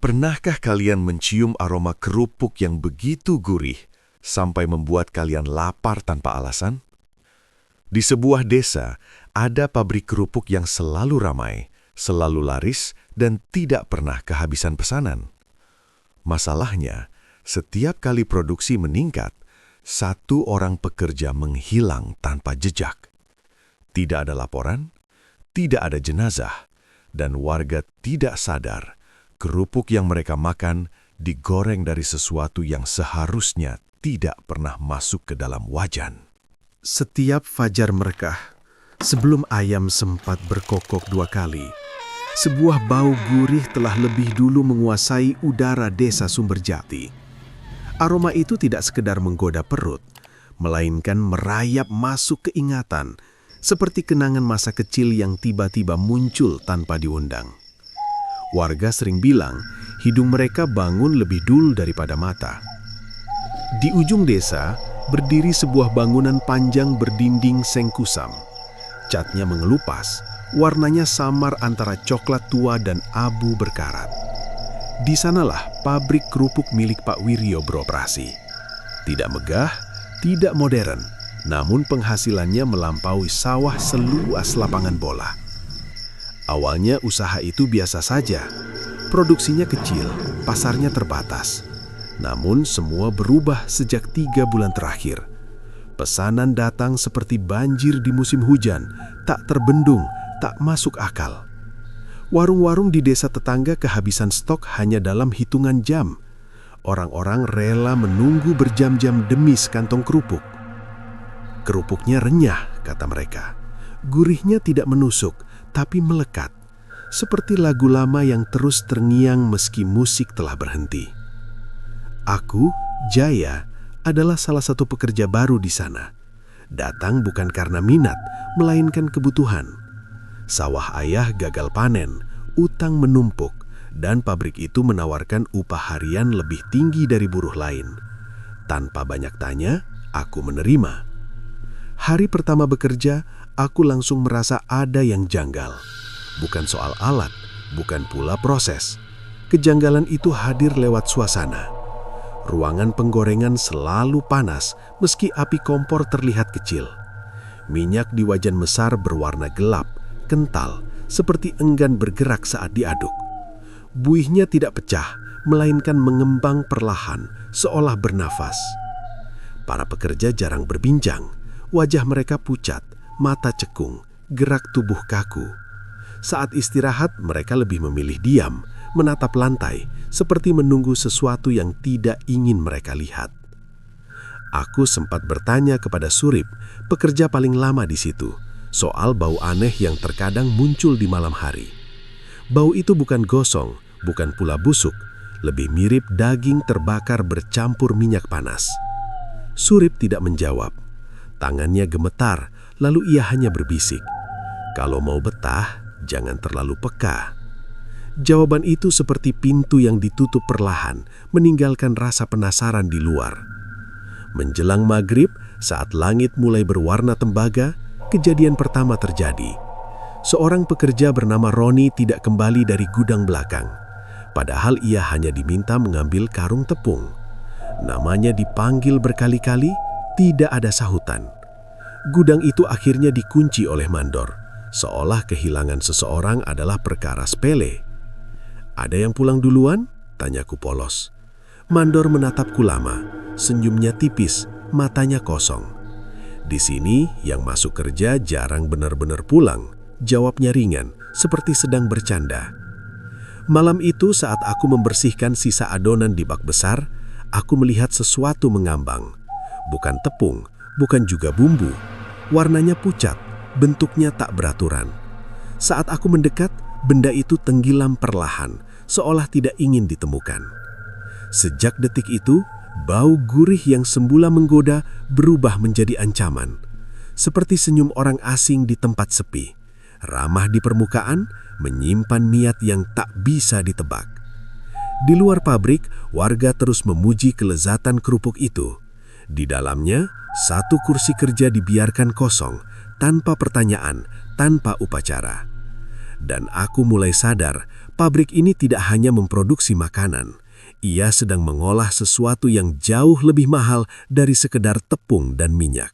Pernahkah kalian mencium aroma kerupuk yang begitu gurih sampai membuat kalian lapar tanpa alasan? Di sebuah desa, ada pabrik kerupuk yang selalu ramai, selalu laris, dan tidak pernah kehabisan pesanan. Masalahnya, setiap kali produksi meningkat, satu orang pekerja menghilang tanpa jejak. Tidak ada laporan, tidak ada jenazah, dan warga tidak sadar kerupuk yang mereka makan digoreng dari sesuatu yang seharusnya tidak pernah masuk ke dalam wajan. Setiap fajar mereka, sebelum ayam sempat berkokok 2 kali, sebuah bau gurih telah lebih dulu menguasai udara desa Sumberjati. Aroma itu tidak sekedar menggoda perut, melainkan merayap masuk ke ingatan, seperti kenangan masa kecil yang tiba-tiba muncul tanpa diundang. Warga sering bilang, hidung mereka bangun lebih dulu daripada mata. Di ujung desa, berdiri sebuah bangunan panjang berdinding seng kusam. Catnya mengelupas, warnanya samar antara coklat tua dan abu berkarat. Di sanalah pabrik kerupuk milik Pak Wiryo beroperasi. Tidak megah, tidak modern, namun penghasilannya melampaui sawah seluas lapangan bola. Awalnya usaha itu biasa saja. Produksinya kecil, pasarnya terbatas. Namun semua berubah sejak 3 bulan terakhir. Pesanan datang seperti banjir di musim hujan, tak terbendung, tak masuk akal. Warung-warung di desa tetangga kehabisan stok hanya dalam hitungan jam. Orang-orang rela menunggu berjam-jam demi sekantong kerupuk. Kerupuknya renyah, kata mereka. Gurihnya tidak menusuk, tapi melekat, seperti lagu lama yang terus terngiang meski musik telah berhenti. Aku, Jaya, adalah salah satu pekerja baru di sana. Datang bukan karena minat, melainkan kebutuhan. Sawah ayah gagal panen, utang menumpuk, dan pabrik itu menawarkan upah harian lebih tinggi dari buruh lain. Tanpa banyak tanya, aku menerima. Hari pertama bekerja, aku langsung merasa ada yang janggal. Bukan soal alat, bukan pula proses. Kejanggalan itu hadir lewat suasana. Ruangan penggorengan selalu panas meski api kompor terlihat kecil. Minyak di wajan besar berwarna gelap, kental, seperti enggan bergerak saat diaduk. Buihnya tidak pecah, melainkan mengembang perlahan, seolah bernafas. Para pekerja jarang berbincang. Wajah mereka pucat, mata cekung, gerak tubuh kaku. Saat istirahat, mereka lebih memilih diam, menatap lantai, seperti menunggu sesuatu yang tidak ingin mereka lihat. Aku sempat bertanya kepada Surip, pekerja paling lama di situ, soal bau aneh yang terkadang muncul di malam hari. Bau itu bukan gosong, bukan pula busuk, lebih mirip daging terbakar bercampur minyak panas. Surip tidak menjawab. Tangannya gemetar, lalu ia hanya berbisik, "Kalau mau betah, jangan terlalu peka." Jawaban itu seperti pintu yang ditutup perlahan, meninggalkan rasa penasaran di luar. Menjelang maghrib, saat langit mulai berwarna tembaga, kejadian pertama terjadi. Seorang pekerja bernama Roni tidak kembali dari gudang belakang, padahal ia hanya diminta mengambil karung tepung. Namanya dipanggil berkali-kali, tidak ada sahutan. Gudang itu akhirnya dikunci oleh mandor, seolah kehilangan seseorang adalah perkara sepele. "Ada yang pulang duluan?" tanyaku polos. Mandor menatapku lama, senyumnya tipis, matanya kosong. "Di sini yang masuk kerja jarang benar-benar pulang," jawabnya ringan, seperti sedang bercanda. Malam itu saat aku membersihkan sisa adonan di bak besar, aku melihat sesuatu mengambang. Bukan tepung, bukan juga bumbu. Warnanya pucat, bentuknya tak beraturan. Saat aku mendekat, benda itu tenggelam perlahan, seolah tidak ingin ditemukan. Sejak detik itu, bau gurih yang semula menggoda berubah menjadi ancaman. Seperti senyum orang asing di tempat sepi, ramah di permukaan, menyimpan niat yang tak bisa ditebak. Di luar pabrik, warga terus memuji kelezatan kerupuk itu. Di dalamnya, satu kursi kerja dibiarkan kosong, tanpa pertanyaan, tanpa upacara. Dan aku mulai sadar, Pabrik ini tidak hanya memproduksi makanan, ia sedang mengolah sesuatu yang jauh lebih mahal dari sekedar tepung dan minyak.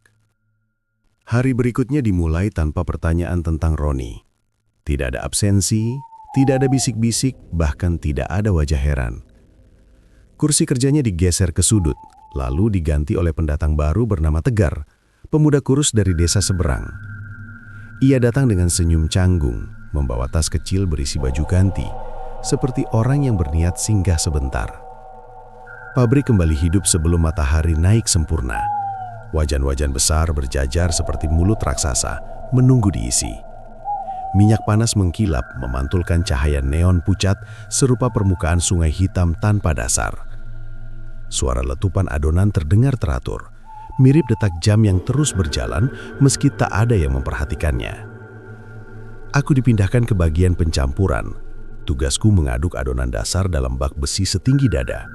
Hari berikutnya dimulai tanpa pertanyaan tentang Roni. Tidak ada absensi, tidak ada bisik-bisik, bahkan tidak ada wajah heran. Kursi kerjanya digeser ke sudut, lalu diganti oleh pendatang baru bernama Tegar, pemuda kurus dari desa seberang. Ia datang dengan senyum canggung, membawa tas kecil berisi baju ganti, seperti orang yang berniat singgah sebentar. Pabrik kembali hidup sebelum matahari naik sempurna. Wajan-wajan besar berjajar seperti mulut raksasa, menunggu diisi. Minyak panas mengkilap memantulkan cahaya neon pucat serupa permukaan sungai hitam tanpa dasar. Suara letupan adonan terdengar teratur, mirip detak jam yang terus berjalan meski tak ada yang memperhatikannya. Aku dipindahkan ke bagian pencampuran. Tugasku mengaduk adonan dasar dalam bak besi setinggi dada.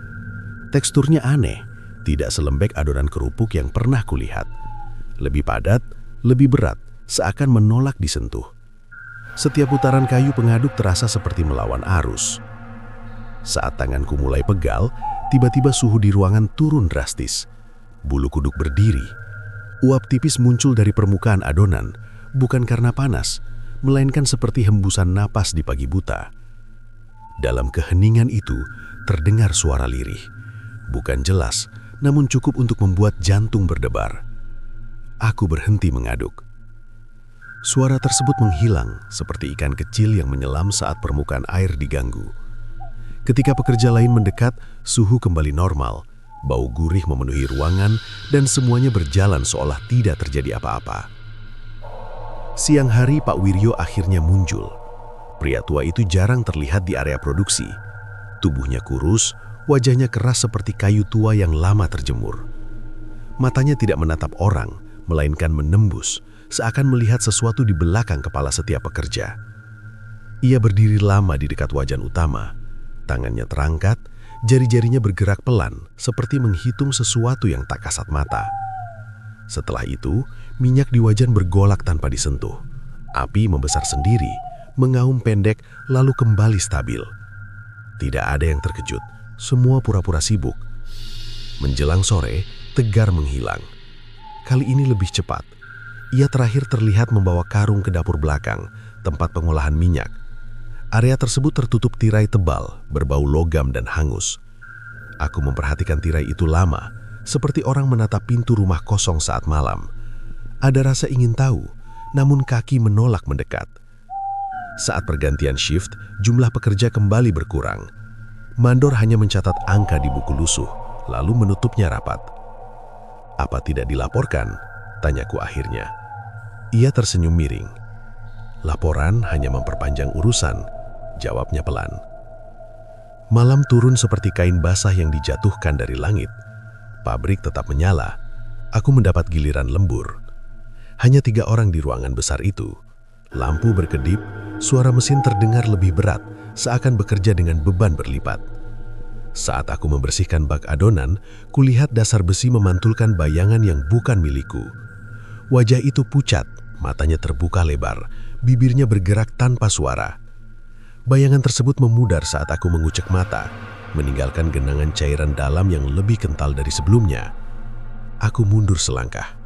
Teksturnya aneh, tidak selembek adonan kerupuk yang pernah kulihat. Lebih padat, lebih berat, seakan menolak disentuh. Setiap putaran kayu pengaduk terasa seperti melawan arus. Saat tanganku mulai pegal, tiba-tiba suhu di ruangan turun drastis. Bulu kuduk berdiri. Uap tipis muncul dari permukaan adonan, bukan karena panas, melainkan seperti hembusan napas di pagi buta. Dalam keheningan itu, terdengar suara lirih. Bukan jelas, namun cukup untuk membuat jantung berdebar. Aku berhenti mengaduk. Suara tersebut menghilang seperti ikan kecil yang menyelam saat permukaan air diganggu. Ketika pekerja lain mendekat, suhu kembali normal. Bau gurih memenuhi ruangan dan semuanya berjalan seolah tidak terjadi apa-apa. Siang hari Pak Wiryo akhirnya muncul. Pria tua itu jarang terlihat di area produksi. Tubuhnya kurus, wajahnya keras seperti kayu tua yang lama terjemur. Matanya tidak menatap orang, melainkan menembus, seakan melihat sesuatu di belakang kepala setiap pekerja. Ia berdiri lama di dekat wajan utama. Tangannya terangkat, jari-jarinya bergerak pelan, seperti menghitung sesuatu yang tak kasat mata. Setelah itu, minyak di wajan bergolak tanpa disentuh. Api membesar sendiri, mengaum pendek, lalu kembali stabil. Tidak ada yang terkejut, semua pura-pura sibuk. Menjelang sore, Tegar menghilang. Kali ini lebih cepat. Ia terakhir terlihat membawa karung ke dapur belakang, tempat pengolahan minyak. Area tersebut tertutup tirai tebal, berbau logam dan hangus. Aku memperhatikan tirai itu lama, seperti orang menatap pintu rumah kosong saat malam. Ada rasa ingin tahu, namun kaki menolak mendekat. Saat pergantian shift, jumlah pekerja kembali berkurang. Mandor hanya mencatat angka di buku lusuh, lalu menutupnya rapat. "Apa tidak dilaporkan?" tanyaku akhirnya. Ia tersenyum miring. "Laporan hanya memperpanjang urusan," jawabnya pelan. Malam turun seperti kain basah yang dijatuhkan dari langit. Pabrik tetap menyala. Aku mendapat giliran lembur. Hanya 3 orang di ruangan besar itu. Lampu berkedip, suara mesin terdengar lebih berat, seakan bekerja dengan beban berlipat. Saat aku membersihkan bak adonan, kulihat dasar besi memantulkan bayangan yang bukan milikku. Wajah itu pucat, matanya terbuka lebar, bibirnya bergerak tanpa suara. Bayangan tersebut memudar saat aku mengucek mata, meninggalkan genangan cairan dalam yang lebih kental dari sebelumnya. Aku mundur selangkah.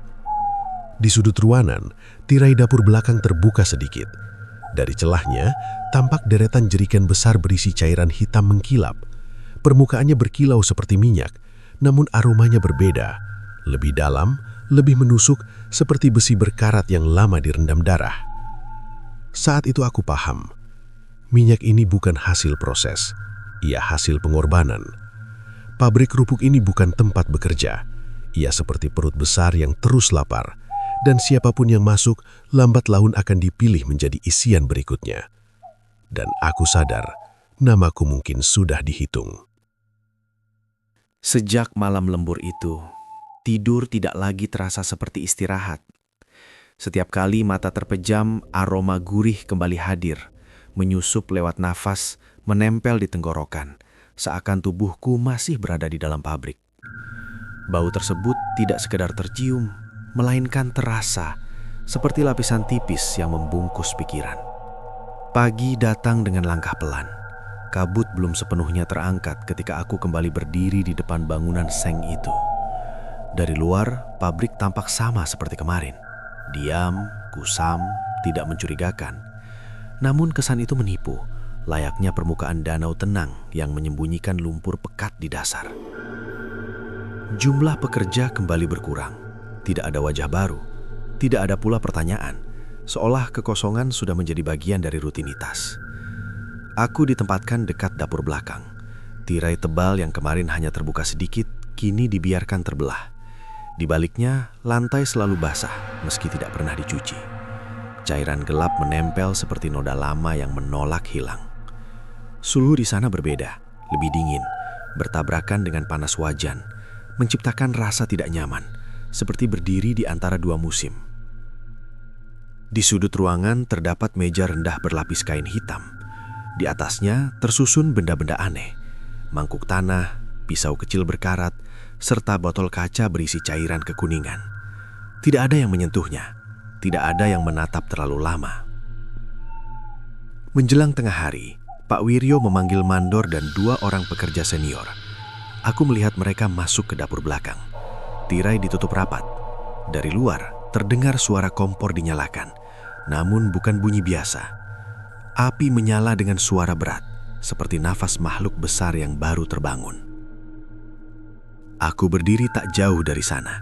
Di sudut ruangan, tirai dapur belakang terbuka sedikit. Dari celahnya, tampak deretan jerigen besar berisi cairan hitam mengkilap. Permukaannya berkilau seperti minyak, namun aromanya berbeda. Lebih dalam, lebih menusuk, seperti besi berkarat yang lama direndam darah. Saat itu aku paham. Minyak ini bukan hasil proses, ia hasil pengorbanan. Pabrik kerupuk ini bukan tempat bekerja. Ia seperti perut besar yang terus lapar, dan siapapun yang masuk, lambat laun akan dipilih menjadi isian berikutnya. Dan aku sadar, namaku mungkin sudah dihitung. Sejak malam lembur itu, tidur tidak lagi terasa seperti istirahat. Setiap kali mata terpejam, aroma gurih kembali hadir, menyusup lewat nafas, menempel di tenggorokan, seakan tubuhku masih berada di dalam pabrik. Bau tersebut tidak sekedar tercium, melainkan terasa, seperti lapisan tipis yang membungkus pikiran. Pagi datang dengan langkah pelan. Kabut belum sepenuhnya terangkat ketika aku kembali berdiri di depan bangunan seng itu. Dari luar, pabrik tampak sama seperti kemarin. Diam, kusam, tidak mencurigakan. Namun kesan itu menipu, layaknya permukaan danau tenang yang menyembunyikan lumpur pekat di dasar. Jumlah pekerja kembali berkurang. Tidak ada wajah baru. Tidak ada pula pertanyaan, seolah kekosongan sudah menjadi bagian dari rutinitas. Aku ditempatkan dekat dapur belakang. Tirai tebal yang kemarin hanya terbuka sedikit, kini dibiarkan terbelah. Di baliknya, lantai selalu basah meski tidak pernah dicuci. Cairan gelap menempel seperti noda lama yang menolak hilang. Suhu di sana berbeda, lebih dingin, bertabrakan dengan panas wajan, menciptakan rasa tidak nyaman, seperti berdiri di antara dua musim. Di sudut ruangan terdapat meja rendah berlapis kain hitam. Di atasnya tersusun benda-benda aneh, mangkuk tanah, pisau kecil berkarat, serta botol kaca berisi cairan kekuningan. Tidak ada yang menyentuhnya, tidak ada yang menatap terlalu lama. Menjelang tengah hari, Pak Wiryo memanggil mandor dan 2 orang pekerja senior. Aku melihat mereka masuk ke dapur belakang. Tirai ditutup rapat. Dari luar, terdengar suara kompor dinyalakan, namun bukan bunyi biasa. Api menyala dengan suara berat, seperti nafas makhluk besar yang baru terbangun. Aku berdiri tak jauh dari sana.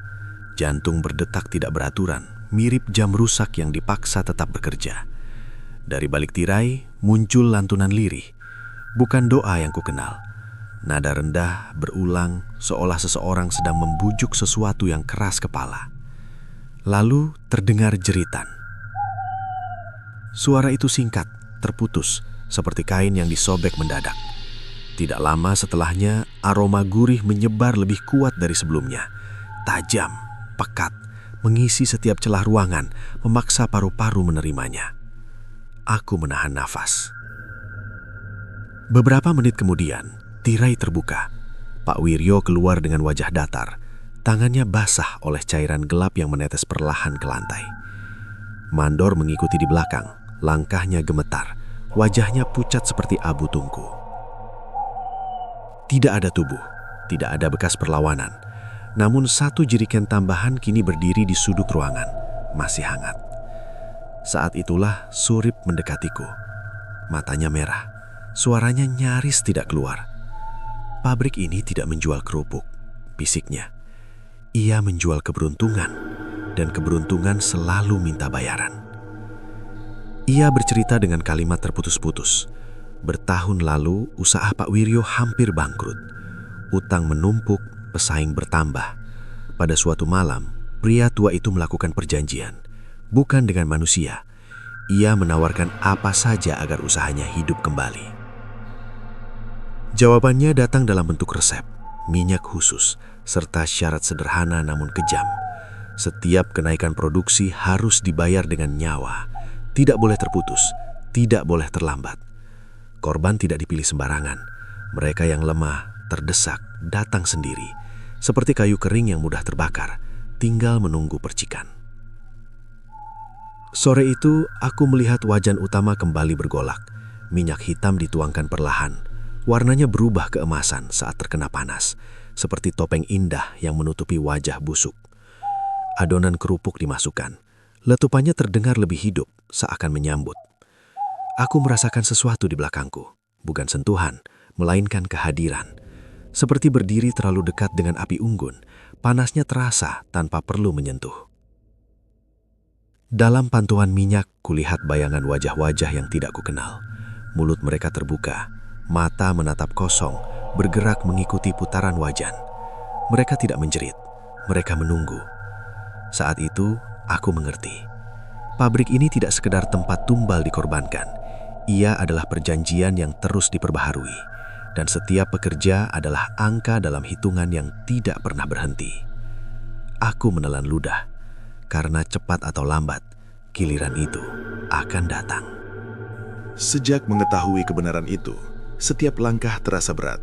Jantung berdetak tidak beraturan, mirip jam rusak yang dipaksa tetap bekerja. Dari balik tirai muncul lantunan lirih, bukan doa yang kukenal. Nada rendah berulang seolah seseorang sedang membujuk sesuatu yang keras kepala. Lalu terdengar jeritan. Suara itu singkat, terputus, seperti kain yang disobek mendadak. Tidak lama setelahnya, aroma gurih menyebar lebih kuat dari sebelumnya. Tajam, pekat, mengisi setiap celah ruangan, memaksa paru-paru menerimanya. Aku menahan nafas. Beberapa menit kemudian, tirai terbuka. Pak Wiryo keluar dengan wajah datar. Tangannya basah oleh cairan gelap yang menetes perlahan ke lantai. Mandor mengikuti di belakang, langkahnya gemetar, wajahnya pucat seperti abu tungku. Tidak ada tubuh, tidak ada bekas perlawanan. Namun 1 jerigen tambahan kini berdiri di sudut ruangan, masih hangat. Saat itulah Surip mendekatiku. Matanya merah, suaranya nyaris tidak keluar. Pabrik ini tidak menjual kerupuk, bisiknya. Ia menjual keberuntungan, dan keberuntungan selalu minta bayaran. Ia bercerita dengan kalimat terputus-putus. Bertahun lalu, usaha Pak Wiryo hampir bangkrut. Utang menumpuk, pesaing bertambah. Pada suatu malam, pria tua itu melakukan perjanjian. Bukan dengan manusia. Ia menawarkan apa saja agar usahanya hidup kembali. Jawabannya datang dalam bentuk resep, minyak khusus, serta syarat sederhana namun kejam. Setiap kenaikan produksi harus dibayar dengan nyawa. Tidak boleh terputus, tidak boleh terlambat. Korban tidak dipilih sembarangan. Mereka yang lemah, terdesak, datang sendiri. Seperti kayu kering yang mudah terbakar, tinggal menunggu percikan. Sore itu, aku melihat wajan utama kembali bergolak. Minyak hitam dituangkan perlahan. Warnanya berubah keemasan saat terkena panas, seperti topeng indah yang menutupi wajah busuk. Adonan kerupuk dimasukkan. Letupannya terdengar lebih hidup, seakan menyambut. Aku merasakan sesuatu di belakangku, bukan sentuhan, melainkan kehadiran. Seperti berdiri terlalu dekat dengan api unggun, panasnya terasa tanpa perlu menyentuh. Dalam pantauan minyak, kulihat bayangan wajah-wajah yang tidak kukenal. Mulut mereka terbuka, mata menatap kosong, bergerak mengikuti putaran wajan. Mereka tidak menjerit, mereka menunggu. Saat itu, aku mengerti. Pabrik ini tidak sekedar tempat tumbal dikorbankan. Ia adalah perjanjian yang terus diperbaharui, dan setiap pekerja adalah angka dalam hitungan yang tidak pernah berhenti. Aku menelan ludah, karena cepat atau lambat, giliran itu akan datang. Sejak mengetahui kebenaran itu, setiap langkah terasa berat.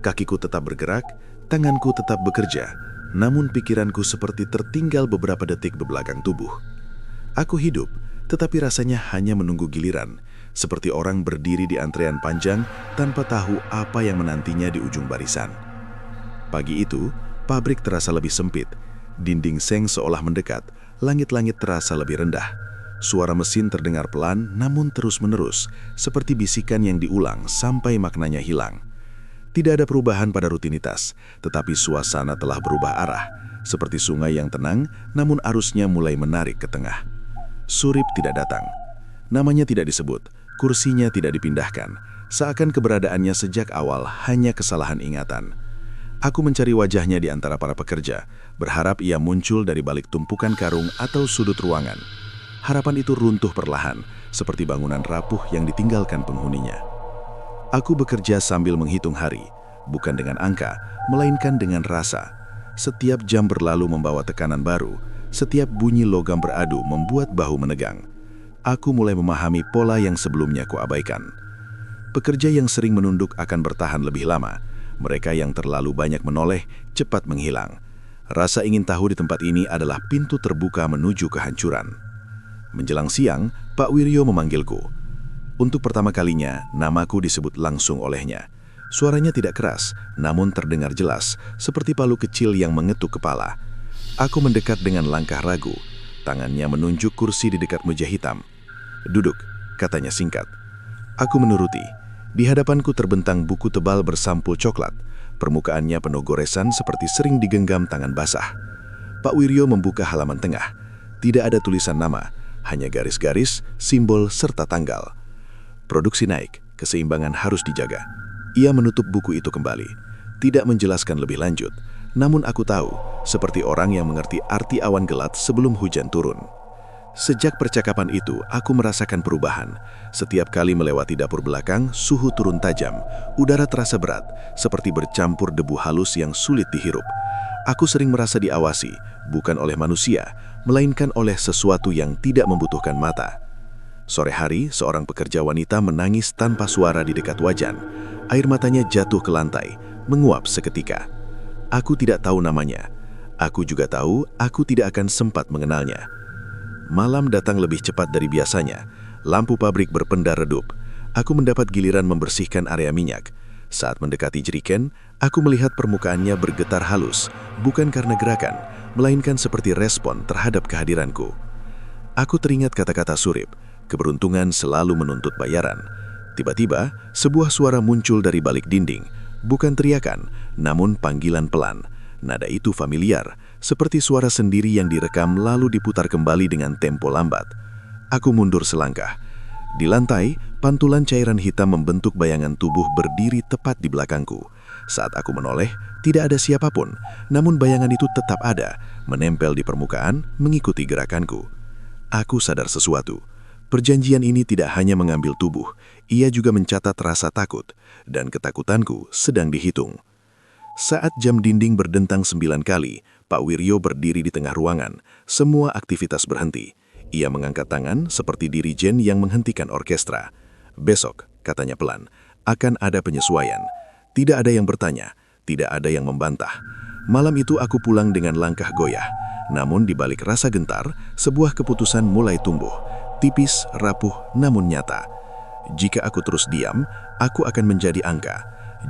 Kakiku tetap bergerak, tanganku tetap bekerja, namun pikiranku seperti tertinggal beberapa detik di belakang tubuh. Aku hidup, tetapi rasanya hanya menunggu giliran, seperti orang berdiri di antrean panjang tanpa tahu apa yang menantinya di ujung barisan. Pagi itu, pabrik terasa lebih sempit, dinding seng seolah mendekat, langit-langit terasa lebih rendah. Suara mesin terdengar pelan namun terus-menerus, seperti bisikan yang diulang sampai maknanya hilang. Tidak ada perubahan pada rutinitas, tetapi suasana telah berubah arah, seperti sungai yang tenang namun arusnya mulai menarik ke tengah. Surip tidak datang. Namanya tidak disebut, kursinya tidak dipindahkan, seakan keberadaannya sejak awal hanya kesalahan ingatan. Aku mencari wajahnya di antara para pekerja, berharap ia muncul dari balik tumpukan karung atau sudut ruangan. Harapan itu runtuh perlahan, seperti bangunan rapuh yang ditinggalkan penghuninya. Aku bekerja sambil menghitung hari, bukan dengan angka, melainkan dengan rasa. Setiap jam berlalu membawa tekanan baru, setiap bunyi logam beradu membuat bahu menegang. Aku mulai memahami pola yang sebelumnya kuabaikan. Pekerja yang sering menunduk akan bertahan lebih lama. Mereka yang terlalu banyak menoleh cepat menghilang. Rasa ingin tahu di tempat ini adalah pintu terbuka menuju kehancuran. Menjelang siang, Pak Wiryo memanggilku. Untuk pertama kalinya, namaku disebut langsung olehnya. Suaranya tidak keras, namun terdengar jelas, seperti palu kecil yang mengetuk kepala. Aku mendekat dengan langkah ragu. Tangannya menunjuk kursi di dekat meja hitam. "Duduk," katanya singkat. Aku menuruti. Di hadapanku terbentang buku tebal bersampul coklat. Permukaannya penuh goresan seperti sering digenggam tangan basah. Pak Wiryo membuka halaman tengah. Tidak ada tulisan nama, hanya garis-garis, simbol, serta tanggal. Produksi naik, keseimbangan harus dijaga. Ia menutup buku itu kembali. Tidak menjelaskan lebih lanjut, namun aku tahu, seperti orang yang mengerti arti awan gelat sebelum hujan turun. Sejak percakapan itu, aku merasakan perubahan. Setiap kali melewati dapur belakang, suhu turun tajam. Udara terasa berat, seperti bercampur debu halus yang sulit dihirup. Aku sering merasa diawasi, bukan oleh manusia, melainkan oleh sesuatu yang tidak membutuhkan mata. Sore hari, seorang pekerja wanita menangis tanpa suara di dekat wajan. Air matanya jatuh ke lantai, menguap seketika. Aku tidak tahu namanya. Aku juga tahu aku tidak akan sempat mengenalnya. Malam datang lebih cepat dari biasanya. Lampu pabrik berpendar redup. Aku mendapat giliran membersihkan area minyak. Saat mendekati jeriken, aku melihat permukaannya bergetar halus, bukan karena gerakan, melainkan seperti respon terhadap kehadiranku. Aku teringat kata-kata Surip, keberuntungan selalu menuntut bayaran. Tiba-tiba, sebuah suara muncul dari balik dinding, bukan teriakan, namun panggilan pelan. Nada itu familiar, seperti suara sendiri yang direkam lalu diputar kembali dengan tempo lambat. Aku mundur selangkah. Di lantai, pantulan cairan hitam membentuk bayangan tubuh berdiri tepat di belakangku. Saat aku menoleh, tidak ada siapapun, namun bayangan itu tetap ada, menempel di permukaan, mengikuti gerakanku. Aku sadar sesuatu. Perjanjian ini tidak hanya mengambil tubuh, ia juga mencatat rasa takut, dan ketakutanku sedang dihitung. Saat jam dinding berdentang 9 kali, Pak Wiryo berdiri di tengah ruangan. Semua aktivitas berhenti. Ia mengangkat tangan seperti dirijen yang menghentikan orkestra. "Besok," katanya pelan, "akan ada penyesuaian." Tidak ada yang bertanya, tidak ada yang membantah. Malam itu aku pulang dengan langkah goyah. Namun di balik rasa gentar, sebuah keputusan mulai tumbuh. Tipis, rapuh, namun nyata. Jika aku terus diam, aku akan menjadi angka.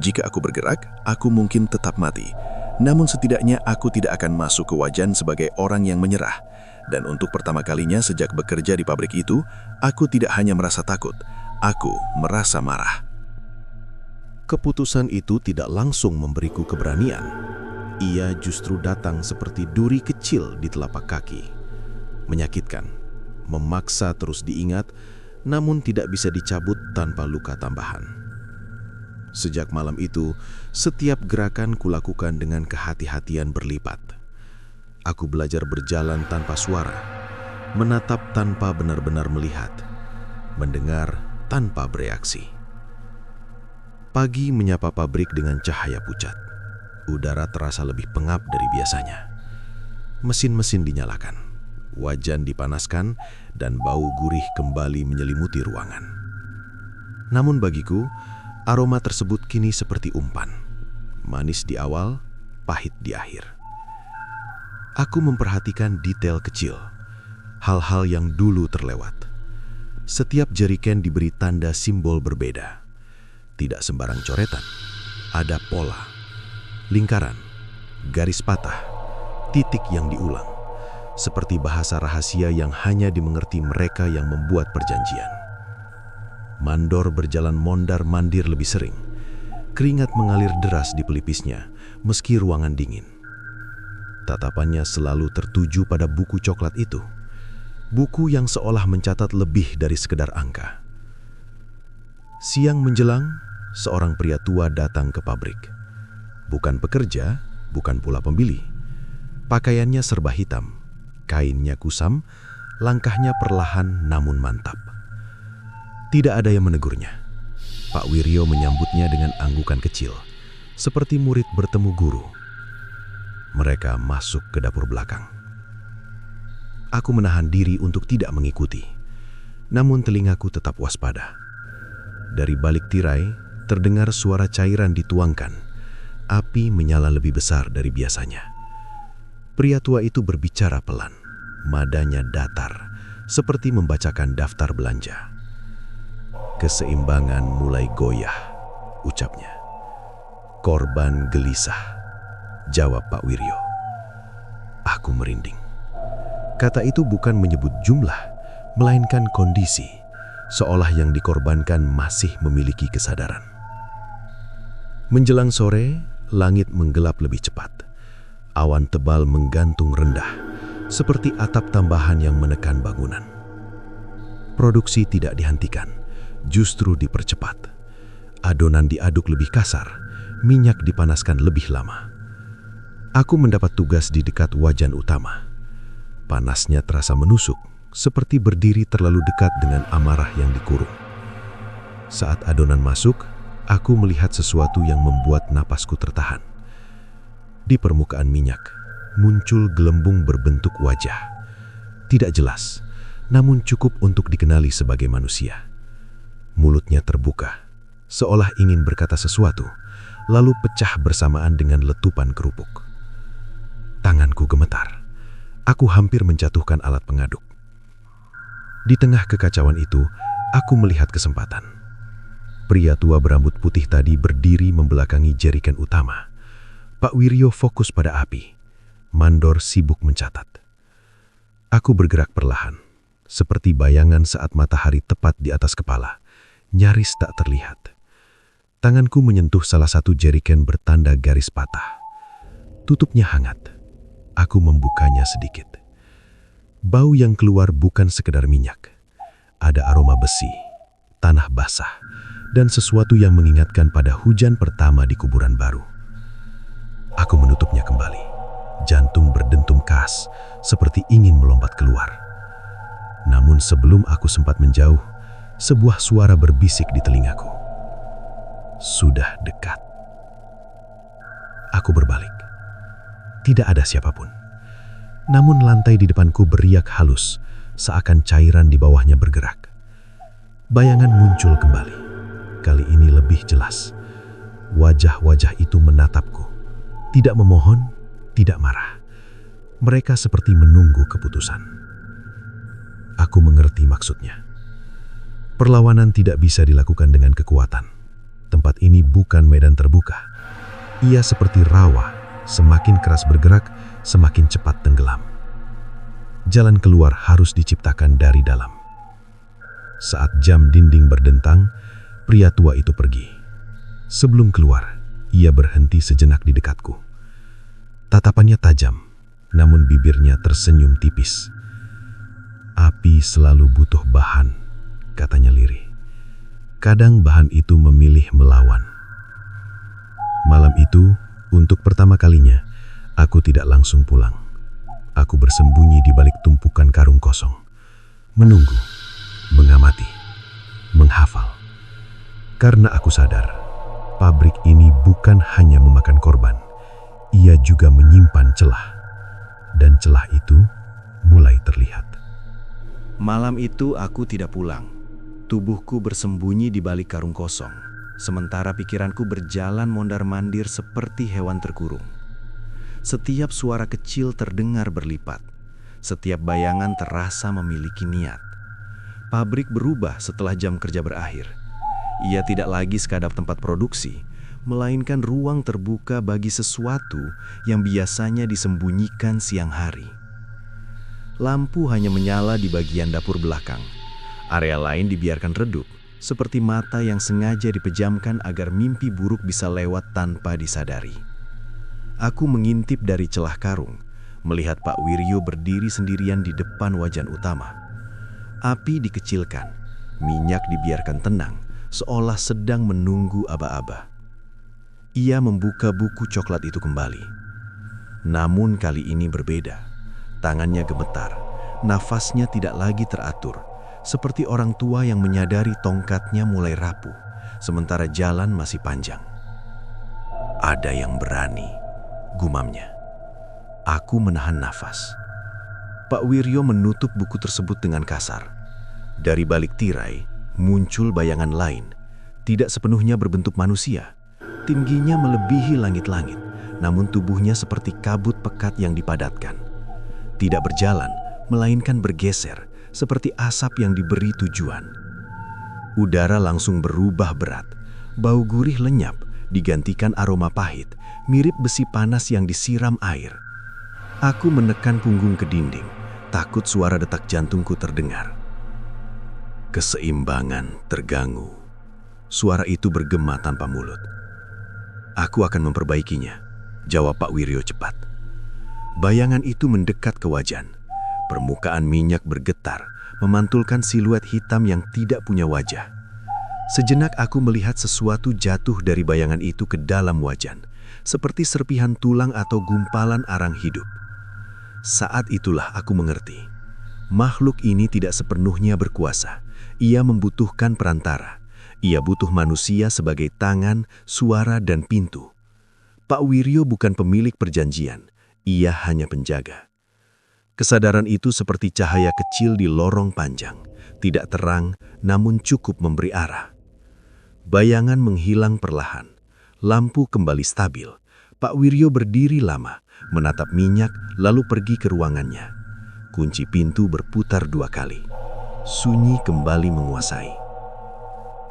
Jika aku bergerak, aku mungkin tetap mati. Namun setidaknya aku tidak akan masuk ke wajan sebagai orang yang menyerah. Dan untuk pertama kalinya sejak bekerja di pabrik itu, aku tidak hanya merasa takut, aku merasa marah. Keputusan itu tidak langsung memberiku keberanian. Ia justru datang seperti duri kecil di telapak kaki. Menyakitkan, memaksa terus diingat, namun tidak bisa dicabut tanpa luka tambahan. Sejak malam itu, setiap gerakan kulakukan dengan kehati-hatian berlipat. Aku belajar berjalan tanpa suara, menatap tanpa benar-benar melihat, mendengar tanpa bereaksi. Pagi menyapa pabrik dengan cahaya pucat. Udara terasa lebih pengap dari biasanya. Mesin-mesin dinyalakan, wajan dipanaskan, dan bau gurih kembali menyelimuti ruangan. Namun bagiku, aroma tersebut kini seperti umpan. Manis di awal, pahit di akhir. Aku memperhatikan detail kecil, hal-hal yang dulu terlewat. Setiap jeriken diberi tanda simbol berbeda. Tidak sembarang coretan. Ada pola, lingkaran, garis patah, titik yang diulang. Seperti bahasa rahasia yang hanya dimengerti mereka yang membuat perjanjian. Mandor berjalan mondar-mandir lebih sering. Keringat mengalir deras di pelipisnya, meski ruangan dingin. Tatapannya selalu tertuju pada buku coklat itu. Buku yang seolah mencatat lebih dari sekedar angka. Siang menjelang, seorang pria tua datang ke pabrik. Bukan pekerja, bukan pula pembeli. Pakaiannya serba hitam, kainnya kusam, langkahnya perlahan namun mantap. Tidak ada yang menegurnya. Pak Wiryo menyambutnya dengan anggukan kecil, seperti murid bertemu guru. Mereka masuk ke dapur belakang. Aku menahan diri untuk tidak mengikuti, namun telingaku tetap waspada. Dari balik tirai, terdengar suara cairan dituangkan. Api menyala lebih besar dari biasanya. Pria tua itu berbicara pelan, madanya datar, seperti membacakan daftar belanja. Keseimbangan mulai goyah, ucapnya. Korban gelisah, jawab Pak Wiryo. Aku merinding. Kata itu bukan menyebut jumlah, melainkan kondisi, seolah yang dikorbankan masih memiliki kesadaran. Menjelang sore, langit menggelap lebih cepat. Awan tebal menggantung rendah, seperti atap tambahan yang menekan bangunan. Produksi tidak dihentikan, justru dipercepat. Adonan diaduk lebih kasar, minyak dipanaskan lebih lama. Aku mendapat tugas di dekat wajan utama. Panasnya terasa menusuk, seperti berdiri terlalu dekat dengan amarah yang dikurung. Saat adonan masuk, aku melihat sesuatu yang membuat napasku tertahan. Di permukaan minyak, muncul gelembung berbentuk wajah. Tidak jelas, namun cukup untuk dikenali sebagai manusia. Mulutnya terbuka, seolah ingin berkata sesuatu, lalu pecah bersamaan dengan letupan kerupuk. Tanganku gemetar. Aku hampir menjatuhkan alat pengaduk. Di tengah kekacauan itu, aku melihat kesempatan. Pria tua berambut putih tadi berdiri membelakangi jeriken utama. Pak Wiryo fokus pada api. Mandor sibuk mencatat. Aku bergerak perlahan, seperti bayangan saat matahari tepat di atas kepala, nyaris tak terlihat. Tanganku menyentuh salah satu jeriken bertanda garis patah. Tutupnya hangat. Aku membukanya sedikit. Bau yang keluar bukan sekedar minyak. Ada aroma besi, tanah basah, dan sesuatu yang mengingatkan pada hujan pertama di kuburan baru. Aku menutupnya kembali. Jantung berdentum keras, seperti ingin melompat keluar. Namun sebelum aku sempat menjauh, sebuah suara berbisik di telingaku. Sudah dekat. Aku berbalik. Tidak ada siapapun. Namun lantai di depanku beriak halus, seakan cairan di bawahnya bergerak. Bayangan muncul kembali. Kali ini lebih jelas. Wajah-wajah itu menatapku. Tidak memohon, tidak marah. Mereka seperti menunggu keputusan. Aku mengerti maksudnya. Perlawanan tidak bisa dilakukan dengan kekuatan. Tempat ini bukan medan terbuka. Ia seperti rawa, semakin keras bergerak, semakin cepat tenggelam. Jalan keluar harus diciptakan dari dalam. Saat jam dinding berdentang, pria tua itu pergi. Sebelum keluar, ia berhenti sejenak di dekatku. Tatapannya tajam, namun bibirnya tersenyum tipis. Api selalu butuh bahan, katanya lirih. Kadang bahan itu memilih melawan. Malam itu, untuk pertama kalinya, aku tidak langsung pulang. Aku bersembunyi di balik tumpukan karung kosong. Menunggu, mengamati, menghafal. Karena aku sadar, pabrik ini bukan hanya memakan korban. Ia juga menyimpan celah. Dan celah itu mulai terlihat. Malam itu aku tidak pulang. Tubuhku bersembunyi di balik karung kosong, sementara pikiranku berjalan mondar-mandir seperti hewan terkurung. Setiap suara kecil terdengar berlipat. Setiap bayangan terasa memiliki niat. Pabrik berubah setelah jam kerja berakhir. Ia tidak lagi sekadar tempat produksi, melainkan ruang terbuka bagi sesuatu yang biasanya disembunyikan siang hari. Lampu hanya menyala di bagian dapur belakang. Area lain dibiarkan redup, seperti mata yang sengaja dipejamkan agar mimpi buruk bisa lewat tanpa disadari. Aku mengintip dari celah karung, melihat Pak Wiryo berdiri sendirian di depan wajan utama. Api dikecilkan, minyak dibiarkan tenang, seolah sedang menunggu aba-aba. Ia membuka buku coklat itu kembali. Namun kali ini berbeda. Tangannya gemetar, nafasnya tidak lagi teratur, seperti orang tua yang menyadari tongkatnya mulai rapuh, sementara jalan masih panjang. Ada yang berani, gumamnya. Aku menahan nafas. Pak Wiryo menutup buku tersebut dengan kasar. Dari balik tirai, muncul bayangan lain, tidak sepenuhnya berbentuk manusia. Tingginya melebihi langit-langit, namun tubuhnya seperti kabut pekat yang dipadatkan. Tidak berjalan, melainkan bergeser, seperti asap yang diberi tujuan. Udara langsung berubah berat, bau gurih lenyap, digantikan aroma pahit, mirip besi panas yang disiram air. Aku menekan punggung ke dinding, takut suara detak jantungku terdengar. Keseimbangan terganggu. Suara itu bergema tanpa mulut. Aku akan memperbaikinya, jawab Pak Wiryo cepat. Bayangan itu mendekat ke wajan. Permukaan minyak bergetar, memantulkan siluet hitam yang tidak punya wajah. Sejenak aku melihat sesuatu jatuh dari bayangan itu ke dalam wajan, seperti serpihan tulang atau gumpalan arang hidup. Saat itulah aku mengerti. Makhluk ini tidak sepenuhnya berkuasa. Ia membutuhkan perantara. Ia butuh manusia sebagai tangan, suara, dan pintu. Pak Wiryo bukan pemilik perjanjian. Ia hanya penjaga. Kesadaran itu seperti cahaya kecil di lorong panjang. Tidak terang, namun cukup memberi arah. Bayangan menghilang perlahan. Lampu kembali stabil. Pak Wiryo berdiri lama, menatap minyak, lalu pergi ke ruangannya. Kunci pintu berputar 2 kali. Sunyi kembali menguasai.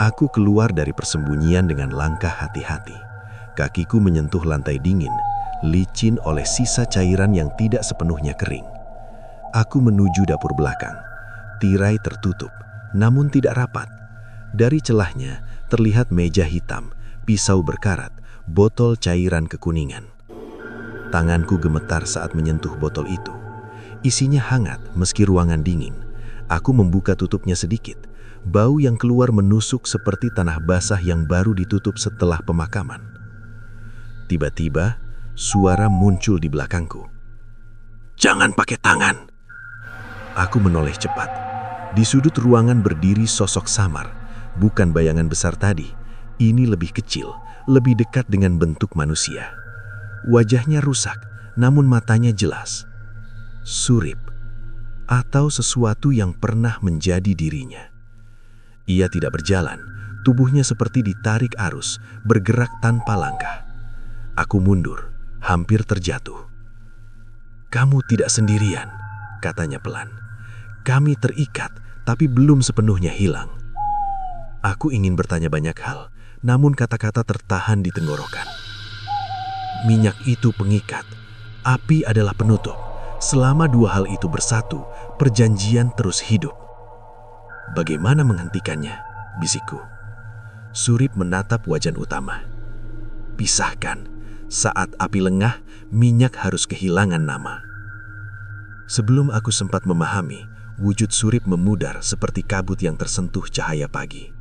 Aku keluar dari persembunyian dengan langkah hati-hati. Kakiku menyentuh lantai dingin, licin oleh sisa cairan yang tidak sepenuhnya kering. Aku menuju dapur belakang. Tirai tertutup, namun tidak rapat. Dari celahnya terlihat meja hitam, pisau berkarat, botol cairan kekuningan. Tanganku gemetar saat menyentuh botol itu. Isinya hangat meski ruangan dingin. Aku membuka tutupnya sedikit. Bau yang keluar menusuk seperti tanah basah yang baru ditutup setelah pemakaman. Tiba-tiba, suara muncul di belakangku. "Jangan pakai tangan." Aku menoleh cepat. Di sudut ruangan berdiri sosok samar. Bukan bayangan besar tadi. Ini lebih kecil, lebih dekat dengan bentuk manusia. Wajahnya rusak, namun matanya jelas. Surip, atau sesuatu yang pernah menjadi dirinya. Ia tidak berjalan, tubuhnya seperti ditarik arus, bergerak tanpa langkah. Aku mundur, hampir terjatuh. "Kamu tidak sendirian," katanya pelan. "Kami terikat, tapi belum sepenuhnya hilang." Aku ingin bertanya banyak hal, namun kata-kata tertahan di tenggorokan. Minyak itu pengikat, api adalah penutup. Selama 2 hal itu bersatu, perjanjian terus hidup. "Bagaimana menghentikannya?" bisikku. Surip menatap wajan utama. "Pisahkan. Saat api lengah, minyak harus kehilangan nama." Sebelum aku sempat memahami, wujud Surip memudar seperti kabut yang tersentuh cahaya pagi.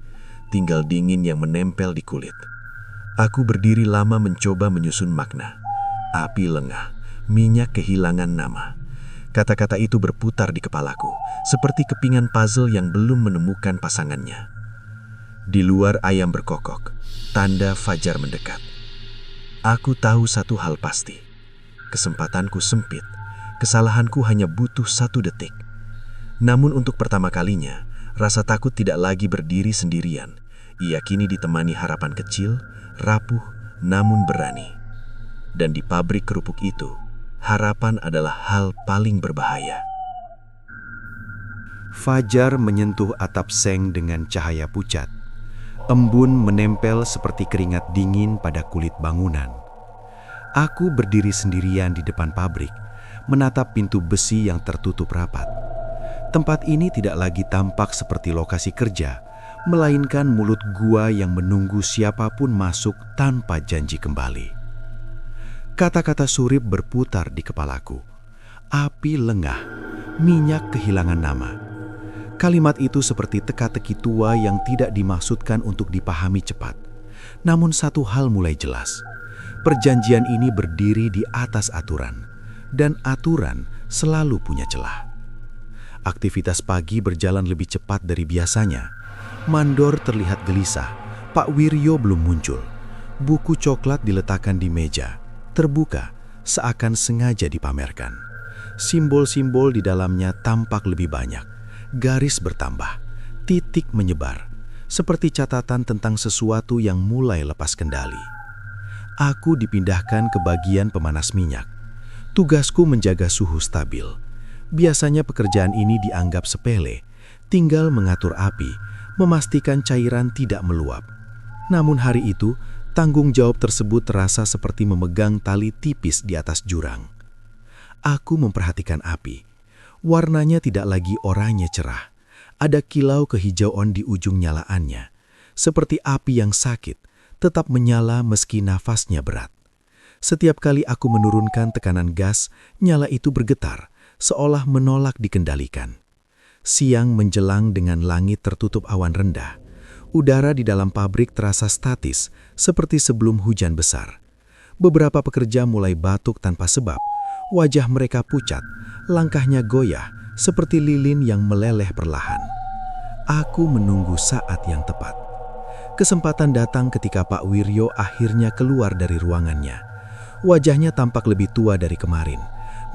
Tinggal dingin yang menempel di kulit. Aku berdiri lama mencoba menyusun makna. Api lengah, minyak kehilangan nama. Kata-kata itu berputar di kepalaku, seperti kepingan puzzle yang belum menemukan pasangannya. Di luar ayam berkokok, tanda fajar mendekat. Aku tahu satu hal pasti. Kesempatanku sempit. Kesalahanku hanya butuh 1 detik. Namun untuk pertama kalinya, rasa takut tidak lagi berdiri sendirian. Ia kini ditemani harapan kecil, rapuh, namun berani. Dan di pabrik kerupuk itu, harapan adalah hal paling berbahaya. Fajar menyentuh atap seng dengan cahaya pucat. Embun menempel seperti keringat dingin pada kulit bangunan. Aku berdiri sendirian di depan pabrik, menatap pintu besi yang tertutup rapat. Tempat ini tidak lagi tampak seperti lokasi kerja, melainkan mulut gua yang menunggu siapapun masuk tanpa janji kembali. Kata-kata Surip berputar di kepalaku. Api lengah, minyak kehilangan nama. Kalimat itu seperti teka-teki tua yang tidak dimaksudkan untuk dipahami cepat. Namun satu hal mulai jelas. Perjanjian ini berdiri di atas aturan, dan aturan selalu punya celah. Aktivitas pagi berjalan lebih cepat dari biasanya. Mandor terlihat gelisah. Pak Wiryo belum muncul. Buku coklat diletakkan di meja, terbuka, seakan sengaja dipamerkan. Simbol-simbol di dalamnya tampak lebih banyak. Garis bertambah, titik menyebar, seperti catatan tentang sesuatu yang mulai lepas kendali. Aku dipindahkan ke bagian pemanas minyak. Tugasku menjaga suhu stabil. Biasanya pekerjaan ini dianggap sepele, tinggal mengatur api, memastikan cairan tidak meluap. Namun hari itu, tanggung jawab tersebut terasa seperti memegang tali tipis di atas jurang. Aku memperhatikan api. Warnanya tidak lagi oranye cerah. Ada kilau kehijauan di ujung nyalaannya. Seperti api yang sakit, tetap menyala meski nafasnya berat. Setiap kali aku menurunkan tekanan gas, nyala itu bergetar, seolah menolak dikendalikan. Siang menjelang dengan langit tertutup awan rendah. Udara di dalam pabrik terasa statis, seperti sebelum hujan besar. Beberapa pekerja mulai batuk tanpa sebab. Wajah mereka pucat, langkahnya goyah, seperti lilin yang meleleh perlahan. Aku menunggu saat yang tepat. Kesempatan datang ketika Pak Wiryo akhirnya keluar dari ruangannya. Wajahnya tampak lebih tua dari kemarin.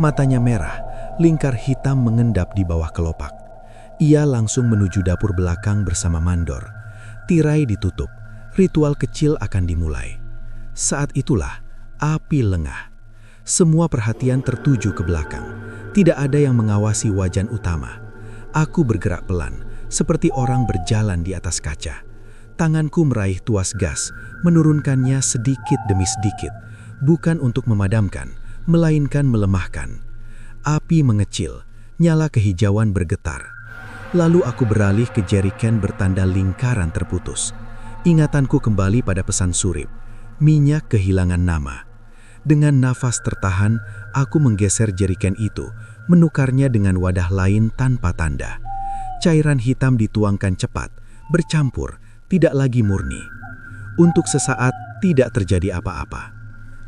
Matanya merah, lingkar hitam mengendap di bawah kelopak. Ia langsung menuju dapur belakang bersama Mandor. Tirai ditutup, ritual kecil akan dimulai. Saat itulah, api lengah. Semua perhatian tertuju ke belakang. Tidak ada yang mengawasi wajan utama. Aku bergerak pelan, seperti orang berjalan di atas kaca. Tanganku meraih tuas gas, menurunkannya sedikit demi sedikit. Bukan untuk memadamkan, melainkan melemahkan. Api mengecil, nyala kehijauan bergetar. Lalu aku beralih ke jeriken bertanda lingkaran terputus. Ingatanku kembali pada pesan Surip. Minyak kehilangan nama. Dengan nafas tertahan, aku menggeser jeriken itu, menukarnya dengan wadah lain tanpa tanda. Cairan hitam dituangkan cepat, bercampur, tidak lagi murni. Untuk sesaat, tidak terjadi apa-apa.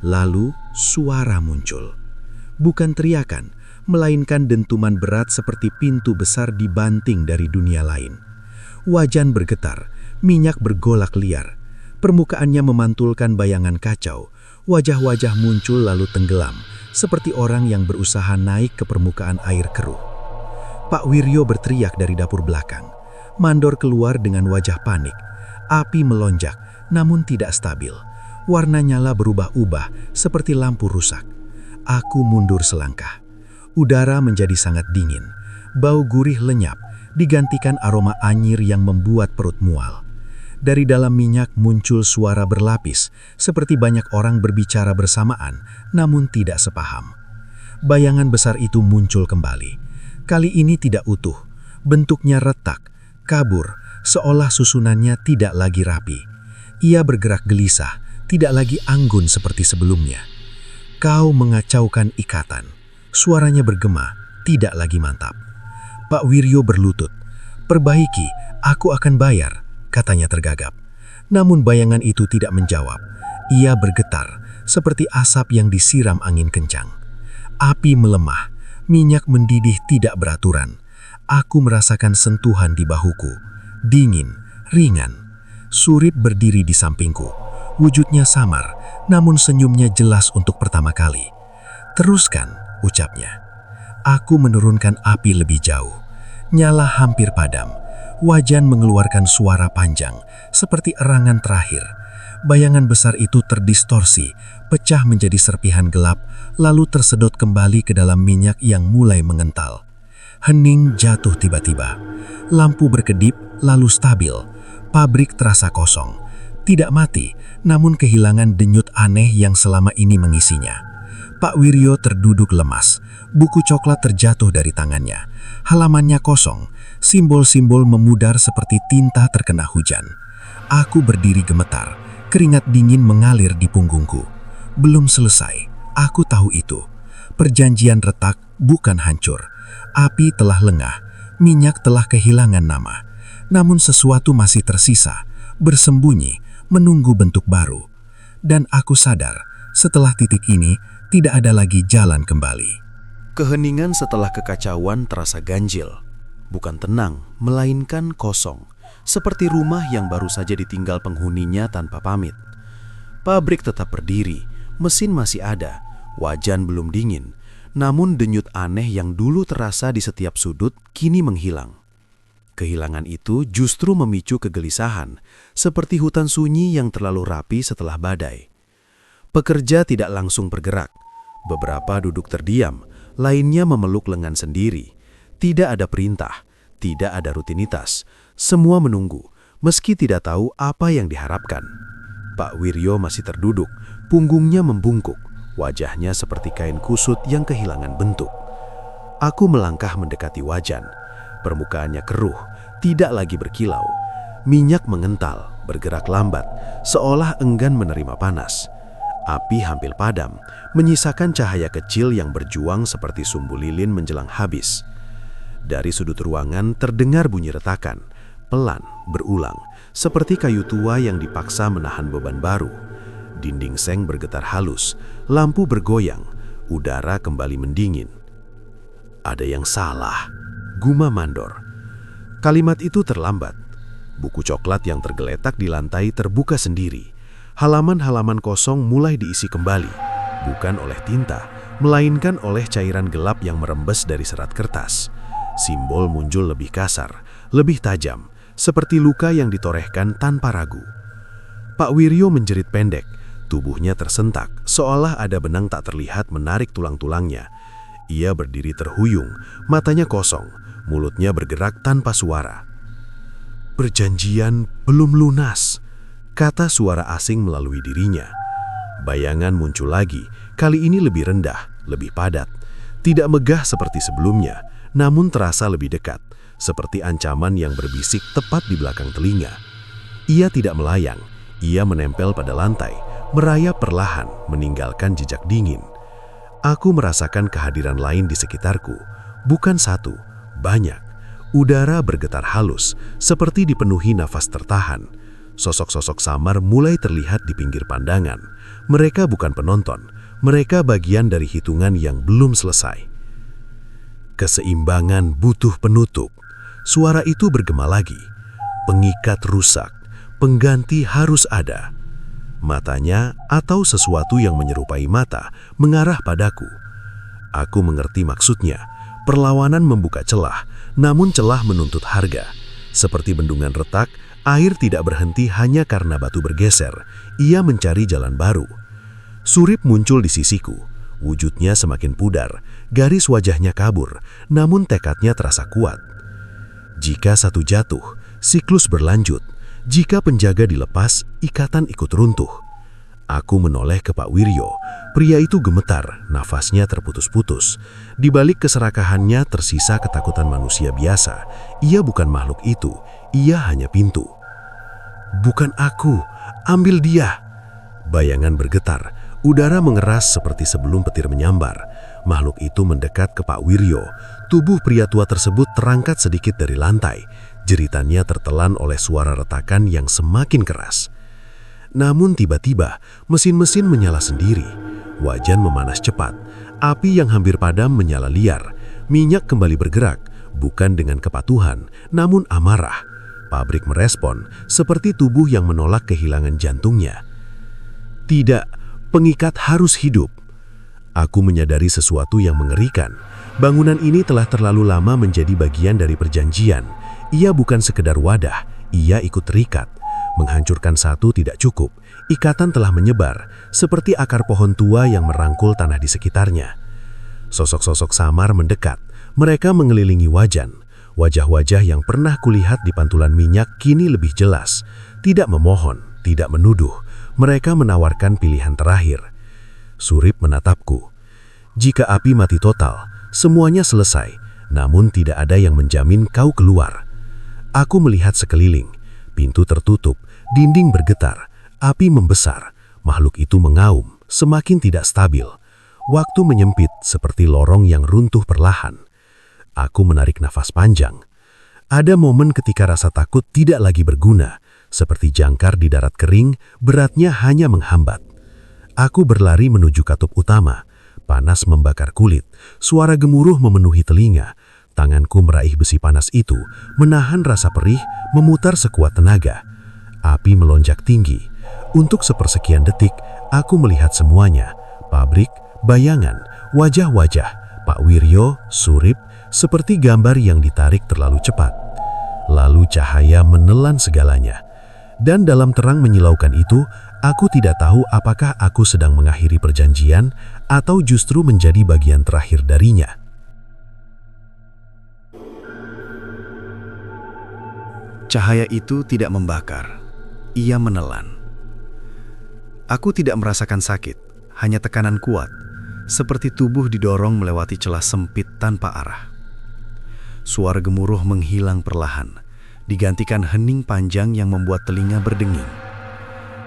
Lalu, suara muncul. Bukan teriakan, melainkan dentuman berat seperti pintu besar dibanting dari dunia lain. Wajan bergetar, minyak bergolak liar. Permukaannya memantulkan bayangan kacau. Wajah-wajah muncul lalu tenggelam, seperti orang yang berusaha naik ke permukaan air keruh. Pak Wiryo berteriak dari dapur belakang. Mandor keluar dengan wajah panik. Api melonjak, namun tidak stabil. Warna nyala berubah-ubah, seperti lampu rusak. Aku mundur selangkah. Udara menjadi sangat dingin. Bau gurih lenyap, digantikan aroma anyir yang membuat perut mual. Dari dalam minyak muncul suara berlapis, seperti banyak orang berbicara bersamaan, namun tidak sepaham. Bayangan besar itu muncul kembali. Kali ini tidak utuh, bentuknya retak, kabur, seolah susunannya tidak lagi rapi. Ia bergerak gelisah, tidak lagi anggun seperti sebelumnya. Kau mengacaukan ikatan. Suaranya bergema, tidak lagi mantap. Pak Wiryo berlutut. "Perbaiki, aku akan bayar," katanya tergagap. Namun bayangan itu tidak menjawab. Ia bergetar, seperti asap yang disiram angin kencang. Api melemah, minyak mendidih tidak beraturan. Aku merasakan sentuhan di bahuku. Dingin, ringan. Surip berdiri di sampingku. Wujudnya samar, namun senyumnya jelas untuk pertama kali. "Teruskan," ucapnya. Aku menurunkan api lebih jauh. Nyala hampir padam. Wajan mengeluarkan suara panjang, seperti erangan terakhir. Bayangan besar itu terdistorsi, pecah menjadi serpihan gelap, lalu tersedot kembali ke dalam minyak yang mulai mengental. Hening jatuh tiba-tiba. Lampu berkedip lalu stabil. Pabrik terasa kosong. Tidak mati, namun kehilangan denyut aneh yang selama ini mengisinya. Pak Wiryo terduduk lemas. Buku coklat terjatuh dari tangannya. Halamannya kosong. Simbol-simbol memudar seperti tinta terkena hujan. Aku berdiri gemetar. Keringat dingin mengalir di punggungku. Belum selesai. Aku tahu itu. Perjanjian retak bukan hancur. Api telah lengah. Minyak telah kehilangan nama. Namun sesuatu masih tersisa. Bersembunyi. Menunggu bentuk baru. Dan aku sadar, setelah titik ini, tidak ada lagi jalan kembali. Keheningan setelah kekacauan terasa ganjil. Bukan tenang, melainkan kosong. Seperti rumah yang baru saja ditinggal penghuninya tanpa pamit. Pabrik tetap berdiri, mesin masih ada, wajan belum dingin. Namun denyut aneh yang dulu terasa di setiap sudut kini menghilang. Kehilangan itu justru memicu kegelisahan, seperti hutan sunyi yang terlalu rapi setelah badai. Pekerja tidak langsung bergerak. Beberapa duduk terdiam, lainnya memeluk lengan sendiri. Tidak ada perintah, tidak ada rutinitas. Semua menunggu, meski tidak tahu apa yang diharapkan. Pak Wiryo masih terduduk, punggungnya membungkuk, wajahnya seperti kain kusut yang kehilangan bentuk. Aku melangkah mendekati wajan. Permukaannya keruh, tidak lagi berkilau. Minyak mengental, bergerak lambat, seolah enggan menerima panas. Api hampir padam, menyisakan cahaya kecil yang berjuang seperti sumbu lilin menjelang habis. Dari sudut ruangan terdengar bunyi retakan, pelan, berulang, seperti kayu tua yang dipaksa menahan beban baru. Dinding seng bergetar halus, lampu bergoyang, udara kembali mendingin. Ada yang salah, gumam mandor. Kalimat itu terlambat. Buku coklat yang tergeletak di lantai terbuka sendiri. Halaman-halaman kosong mulai diisi kembali, bukan oleh tinta, melainkan oleh cairan gelap yang merembes dari serat kertas. Simbol muncul lebih kasar, lebih tajam, seperti luka yang ditorehkan tanpa ragu. Pak Wiryo menjerit pendek, tubuhnya tersentak, seolah ada benang tak terlihat menarik tulang-tulangnya. Ia berdiri terhuyung, matanya kosong, mulutnya bergerak tanpa suara. Perjanjian belum lunas, kata suara asing melalui dirinya. Bayangan muncul lagi, kali ini lebih rendah, lebih padat. Tidak megah seperti sebelumnya, namun terasa lebih dekat, seperti ancaman yang berbisik tepat di belakang telinga. Ia tidak melayang, ia menempel pada lantai, merayap perlahan, meninggalkan jejak dingin. Aku merasakan kehadiran lain di sekitarku, bukan satu, banyak. Udara bergetar halus, seperti dipenuhi nafas tertahan. Sosok-sosok samar mulai terlihat di pinggir pandangan. Mereka bukan penonton, mereka bagian dari hitungan yang belum selesai. Keseimbangan butuh penutup. Suara itu bergema lagi. Pengikat rusak, pengganti harus ada. Matanya atau sesuatu yang menyerupai mata mengarah padaku. Aku mengerti maksudnya. Perlawanan membuka celah, namun celah menuntut harga. Seperti bendungan retak, air tidak berhenti hanya karena batu bergeser. Ia mencari jalan baru. Surip muncul di sisiku. Wujudnya semakin pudar, garis wajahnya kabur, namun tekadnya terasa kuat. Jika satu jatuh, siklus berlanjut. Jika penjaga dilepas, ikatan ikut runtuh. Aku menoleh ke Pak Wiryo. Pria itu gemetar, nafasnya terputus-putus. Di balik keserakahannya tersisa ketakutan manusia biasa. Ia bukan makhluk itu, ia hanya pintu. Bukan aku, ambil dia. Bayangan bergetar, udara mengeras seperti sebelum petir menyambar. Makhluk itu mendekat ke Pak Wiryo. Tubuh pria tua tersebut terangkat sedikit dari lantai. Jeritannya tertelan oleh suara retakan yang semakin keras. Namun tiba-tiba, mesin-mesin menyala sendiri. Wajan memanas cepat. Api yang hampir padam menyala liar. Minyak kembali bergerak, bukan dengan kepatuhan, namun amarah. Pabrik merespon, seperti tubuh yang menolak kehilangan jantungnya. Tidak, pengikat harus hidup. Aku menyadari sesuatu yang mengerikan. Bangunan ini telah terlalu lama menjadi bagian dari perjanjian. Ia bukan sekedar wadah, ia ikut terikat. Menghancurkan satu tidak cukup, ikatan telah menyebar, seperti akar pohon tua yang merangkul tanah di sekitarnya. Sosok-sosok samar mendekat, Mereka mengelilingi wajan. Wajah-wajah yang pernah kulihat di pantulan minyak kini lebih jelas. Tidak memohon, tidak menuduh. Mereka menawarkan pilihan terakhir. Surip menatapku. Jika api mati total, semuanya selesai, namun tidak ada yang menjamin kau keluar. Aku melihat sekeliling. Pintu tertutup, dinding bergetar, api membesar. Makhluk itu mengaum, semakin tidak stabil. Waktu menyempit seperti lorong yang runtuh perlahan. Aku menarik nafas panjang. Ada momen ketika rasa takut tidak lagi berguna, seperti jangkar di darat kering, beratnya hanya menghambat. Aku berlari menuju katup utama. Panas membakar kulit, suara gemuruh memenuhi telinga. Tanganku meraih besi panas itu, menahan rasa perih, memutar sekuat tenaga. Api melonjak tinggi. Untuk sepersekian detik, aku melihat semuanya. Pabrik, bayangan, wajah-wajah, Pak Wiryo, Surip, seperti gambar yang ditarik terlalu cepat. Lalu cahaya menelan segalanya. Dan dalam terang menyilaukan itu, aku tidak tahu apakah aku sedang mengakhiri perjanjian atau justru menjadi bagian terakhir darinya. Cahaya itu tidak membakar, ia menelan. Aku tidak merasakan sakit, hanya tekanan kuat, seperti tubuh didorong melewati celah sempit tanpa arah. Suara gemuruh menghilang perlahan, digantikan hening panjang yang membuat telinga berdenging.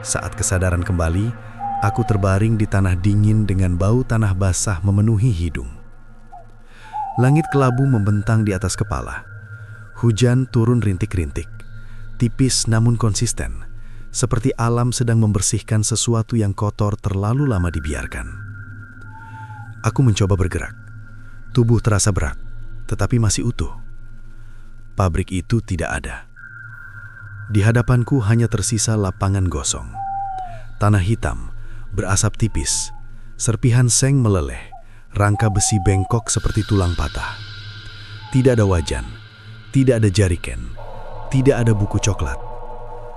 Saat kesadaran kembali, aku terbaring di tanah dingin dengan bau tanah basah memenuhi hidung. Langit kelabu membentang di atas kepala. Hujan turun rintik-rintik, tipis namun konsisten, seperti alam sedang membersihkan sesuatu yang kotor terlalu lama dibiarkan. Aku mencoba bergerak. Tubuh terasa berat, tetapi masih utuh. Pabrik itu tidak ada. Di hadapanku hanya tersisa lapangan gosong. Tanah hitam, berasap tipis, serpihan seng meleleh, rangka besi bengkok seperti tulang patah. Tidak ada wajan, tidak ada jariken, tidak ada buku coklat.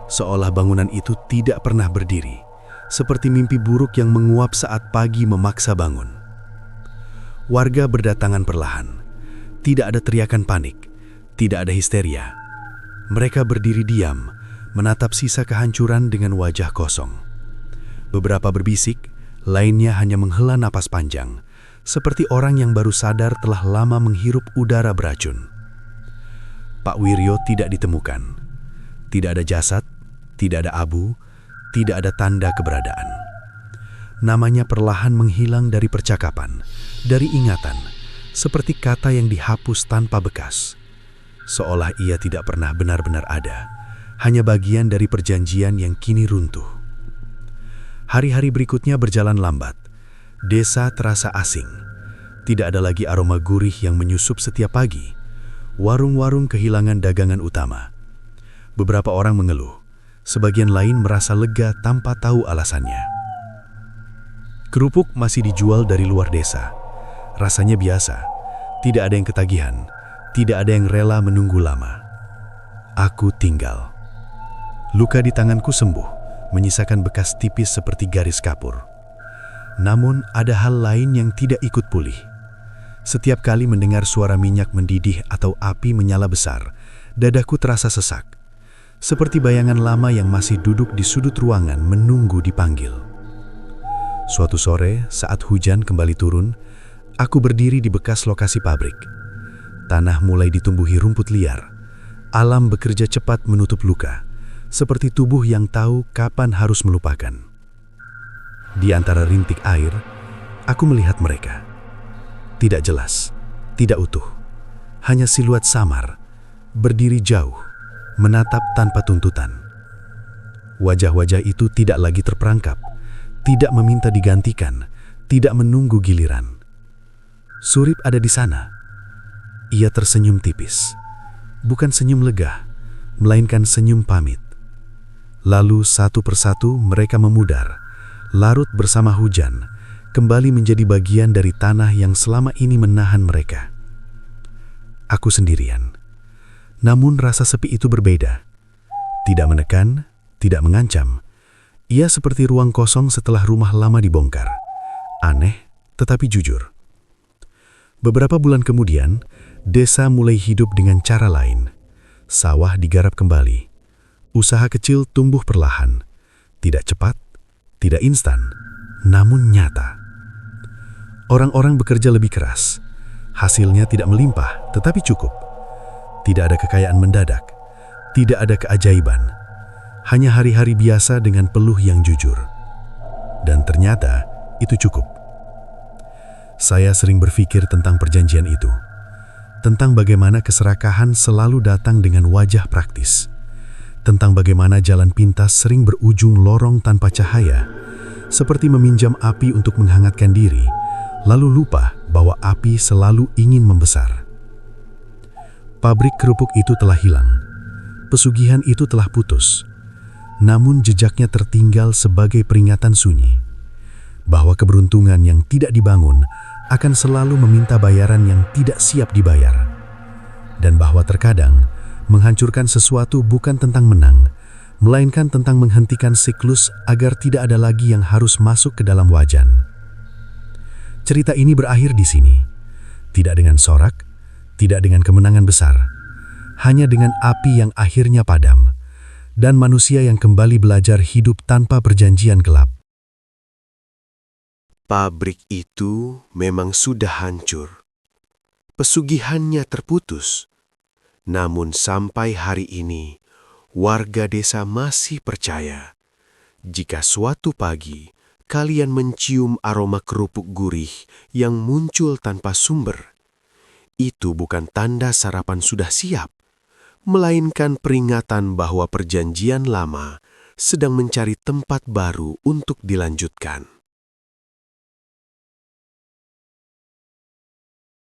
Seolah bangunan itu tidak pernah berdiri, seperti mimpi buruk yang menguap saat pagi memaksa bangun. Warga berdatangan perlahan. Tidak ada teriakan panik, tidak ada histeria. Mereka berdiri diam, menatap sisa kehancuran dengan wajah kosong. Beberapa berbisik, lainnya hanya menghela napas panjang, seperti orang yang baru sadar telah lama menghirup udara beracun. Pak Wiryo tidak ditemukan. Tidak ada jasad, tidak ada abu, tidak ada tanda keberadaan. Namanya perlahan menghilang dari percakapan, dari ingatan, seperti kata yang dihapus tanpa bekas. Seolah ia tidak pernah benar-benar ada, hanya bagian dari perjanjian yang kini runtuh. Hari-hari berikutnya berjalan lambat. Desa terasa asing. Tidak ada lagi aroma gurih yang menyusup setiap pagi. Warung-warung kehilangan dagangan utama. Beberapa orang mengeluh, sebagian lain merasa lega tanpa tahu alasannya. Kerupuk masih dijual dari luar desa. Rasanya biasa, tidak ada yang ketagihan, tidak ada yang rela menunggu lama. Aku tinggal. Luka di tanganku sembuh, menyisakan bekas tipis seperti garis kapur. Namun ada hal lain yang tidak ikut pulih. Setiap kali mendengar suara minyak mendidih atau api menyala besar, dadaku terasa sesak. Seperti bayangan lama yang masih duduk di sudut ruangan menunggu dipanggil. Suatu sore, saat hujan kembali turun, aku berdiri di bekas lokasi pabrik. Tanah mulai ditumbuhi rumput liar. Alam bekerja cepat menutup luka, seperti tubuh yang tahu kapan harus melupakan. Di antara rintik air, aku melihat mereka. Tidak jelas, tidak utuh. Hanya siluet samar, berdiri jauh, menatap tanpa tuntutan. Wajah-wajah itu tidak lagi terperangkap, tidak meminta digantikan, tidak menunggu giliran. Surip ada di sana. Ia tersenyum tipis. Bukan senyum lega, melainkan senyum pamit. Lalu satu persatu mereka memudar, larut bersama hujan, kembali menjadi bagian dari tanah yang selama ini menahan mereka. Aku sendirian. Namun rasa sepi itu berbeda. Tidak menekan, tidak mengancam. Ia seperti ruang kosong setelah rumah lama dibongkar. Aneh, tetapi jujur. Beberapa bulan kemudian, Desa mulai hidup dengan cara lain. Sawah digarap kembali. Usaha kecil tumbuh perlahan. Tidak cepat, tidak instan, namun nyata. Orang-orang bekerja lebih keras. Hasilnya tidak melimpah, tetapi cukup. Tidak ada kekayaan mendadak. Tidak ada keajaiban. Hanya hari-hari biasa dengan peluh yang jujur. Dan ternyata itu cukup. Saya sering berpikir tentang perjanjian itu. Tentang bagaimana keserakahan selalu datang dengan wajah praktis. Tentang bagaimana jalan pintas sering berujung lorong tanpa cahaya, seperti meminjam api untuk menghangatkan diri, lalu lupa bahwa api selalu ingin membesar. Pabrik kerupuk itu telah hilang. Pesugihan itu telah putus. Namun jejaknya tertinggal sebagai peringatan sunyi, bahwa keberuntungan yang tidak dibangun akan selalu meminta bayaran yang tidak siap dibayar. Dan bahwa terkadang menghancurkan sesuatu bukan tentang menang, melainkan tentang menghentikan siklus agar tidak ada lagi yang harus masuk ke dalam wajan. Cerita ini berakhir di sini. Tidak dengan sorak, tidak dengan kemenangan besar, hanya dengan api yang akhirnya padam, dan manusia yang kembali belajar hidup tanpa perjanjian gelap. Pabrik itu memang sudah hancur. Pesugihannya terputus. Namun sampai hari ini, warga desa masih percaya. Jika suatu pagi kalian mencium aroma kerupuk gurih yang muncul tanpa sumber, itu bukan tanda sarapan sudah siap, melainkan peringatan bahwa perjanjian lama sedang mencari tempat baru untuk dilanjutkan.